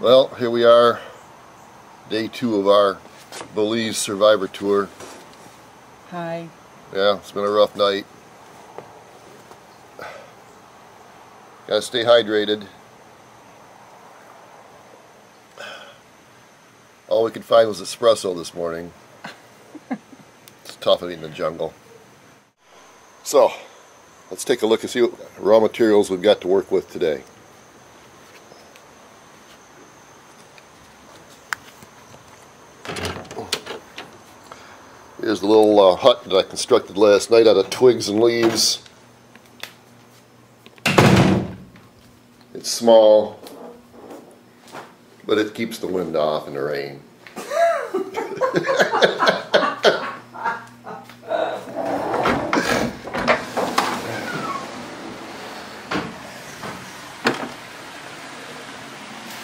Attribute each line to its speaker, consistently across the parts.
Speaker 1: Well, here we are, day 2 of our Belize Survivor Tour.
Speaker 2: Hi.
Speaker 1: Yeah, it's been a rough night. Gotta stay hydrated. All we could find was espresso this morning. It's tough in the jungle. So, let's take a look and see what raw materials we've got to work with today. Here's the little hut that I constructed last night out of twigs and leaves. It's small, but it keeps the wind off in the rain.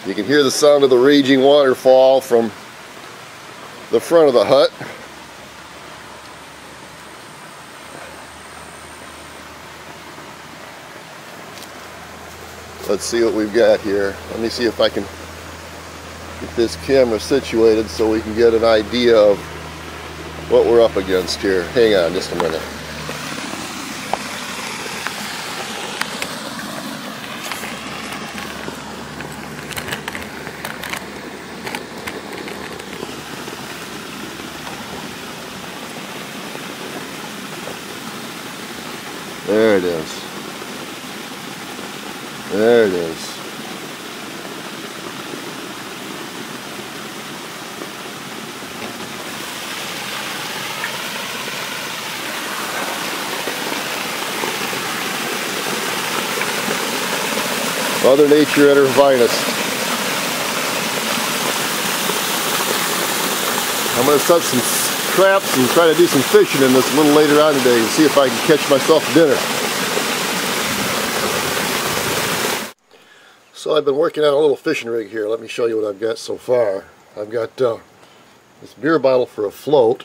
Speaker 1: You can hear the sound of the raging waterfall from the front of the hut. Let's see what we've got here. Let me see if I can get this camera situated so we can get an idea of what we're up against here. Hang on just a minute. There it is. There it is. Mother Nature at her finest. I'm going to set some traps and try to do some fishing in this a little later on today and see if I can catch myself dinner. So I've been working on a little fishing rig here. Let me show you what I've got so far. I've got this beer bottle for a float,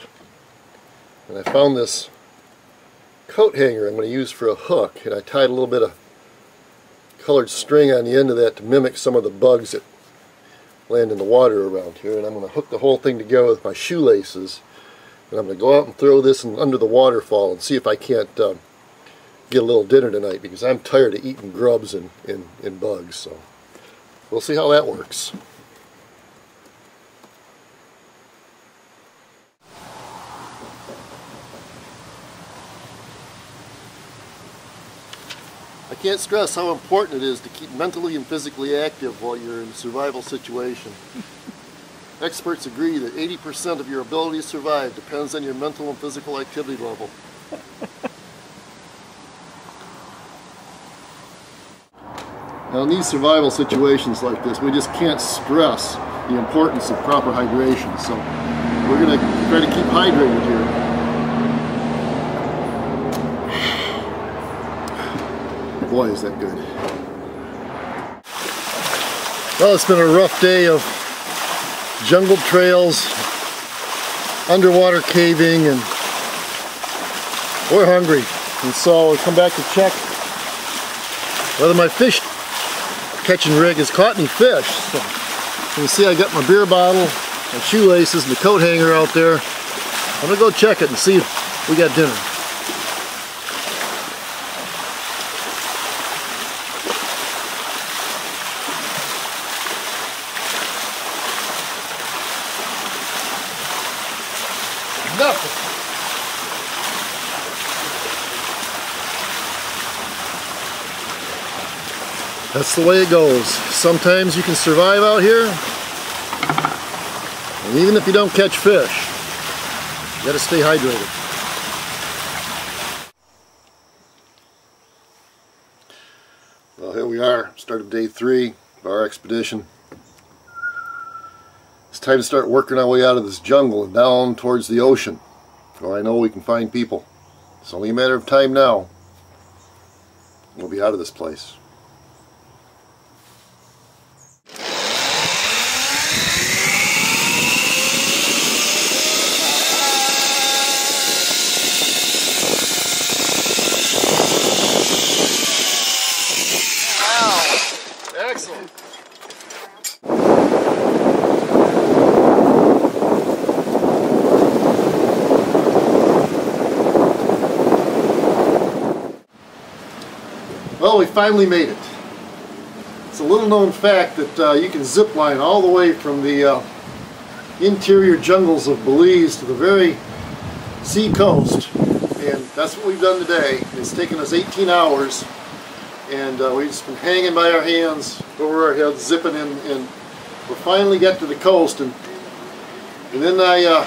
Speaker 1: and I found this coat hanger I'm going to use for a hook, and I tied a little bit of colored string on the end of that to mimic some of the bugs that land in the water around here, and I'm going to hook the whole thing together with my shoelaces, and I'm going to go out and throw this under the waterfall and see if I can't get a little dinner tonight, because I'm tired of eating grubs and bugs. So we'll see how that works. I can't stress how important it is to keep mentally and physically active while you're in a survival situation. Experts agree that 80% of your ability to survive depends on your mental and physical activity level. Now in these survival situations like this, we just can't stress the importance of proper hydration, so we're going to try to keep hydrated here. Boy, is that good. Well, it's been a rough day of jungle trails, underwater caving, and we're hungry. And so we come back to check whether my fish catching rig has caught any fish. So you can see I got my beer bottle, my shoelaces, and the coat hanger out there. I'm gonna go check it and see if we got dinner. Nothing. That's the way it goes. Sometimes you can survive out here, and even if you don't catch fish, you gotta stay hydrated. Well, here we are, start of day 3 of our expedition. It's time to start working our way out of this jungle and down towards the ocean, where I know we can find people. It's only a matter of time now. We'll be out of this place. Excellent. Well, we finally made it. It's a little known fact that you can zip line all the way from the interior jungles of Belize to the very sea coast, and that's what we've done today. It's taken us 18 hours, and we've just been hanging by our hands over our heads, zipping in, and we finally got to the coast. And then I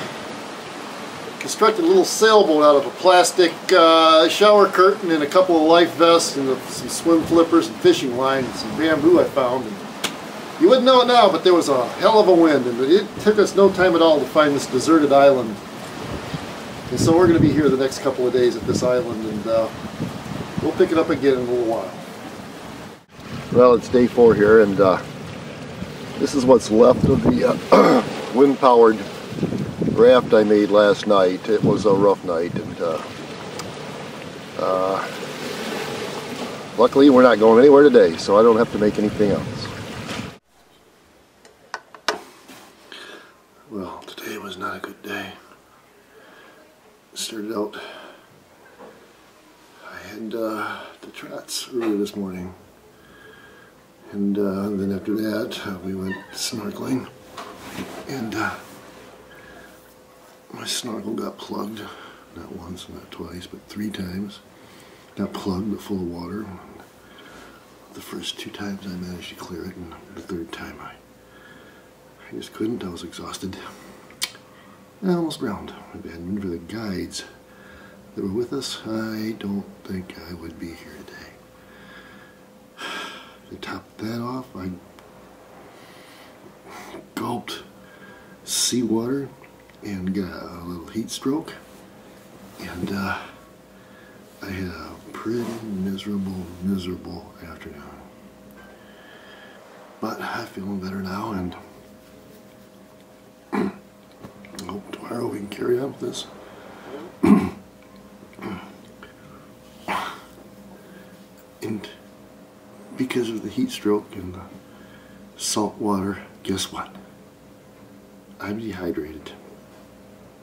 Speaker 1: constructed a little sailboat out of a plastic shower curtain and a couple of life vests and some swim flippers and fishing line and some bamboo I found. And you wouldn't know it now, but there was a hell of a wind, and it took us no time at all to find this deserted island. And so we're going to be here the next couple of days at this island, and we'll pick it up again in a little while. Well, it's day 4 here, and this is what's left of the wind-powered raft I made last night. It was a rough night, and luckily we're not going anywhere today, so I don't have to make anything else. Well, today was not a good day. It started out, I had the trots early this morning, and then after that we went snorkeling, and my snorkel got plugged, not once, not twice, but 3 times. Not plugged, but full of water. The first 2 times I managed to clear it, and the 3rd time I just couldn't. I was exhausted. I almost drowned. If it hadn't been for the guides that were with us, I don't think I would be here today. To top that off, I gulped seawater and got a little heat stroke, and I had a pretty miserable afternoon. But I'm feeling better now, and I hope tomorrow we can carry on with this. And because of the heat stroke and the salt water, guess what? I'm dehydrated.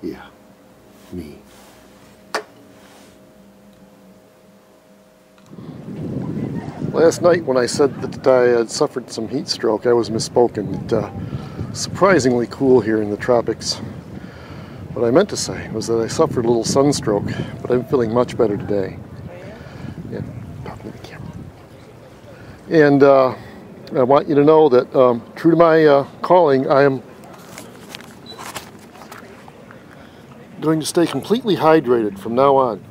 Speaker 1: Yeah, me. Last night when I said that I had suffered some heat stroke, I was misspoken. It's surprisingly cool here in the tropics. What I meant to say was that I suffered a little sunstroke, but I'm feeling much better today. Yeah, talking to the camera. And I want you to know that true to my calling, I am going to stay completely hydrated from now on.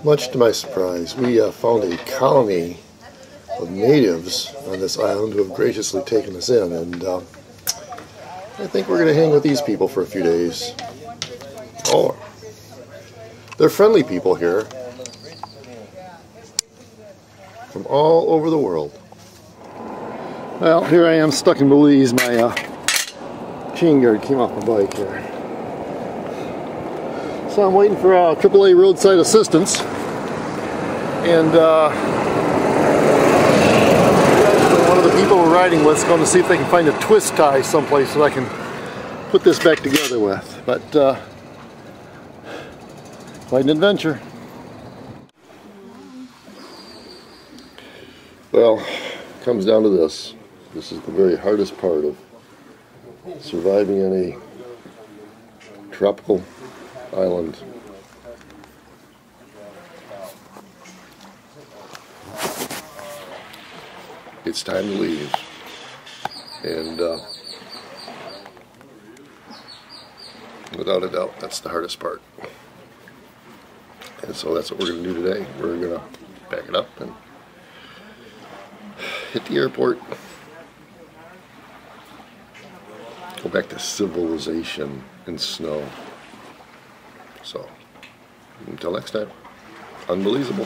Speaker 1: Much to my surprise, we found a colony of natives on this island who have graciously taken us in, and I think we're going to hang with these people for a few days. Oh, they're friendly people here from all over the world. Well, here I am stuck in Belize. My chain guard came off my bike here. So I'm waiting for AAA roadside assistance. And one of the people we're riding with is going to see if they can find a twist tie someplace that I can put this back together with. But quite an adventure. Well, it comes down to this. This is the very hardest part of surviving on a tropical island. It's time to leave, and without a doubt, that's the hardest part. And so that's what we're going to do today. We're going to pack it up and hit the airport. Go back to civilization and snow. So, until next time, unbelievable.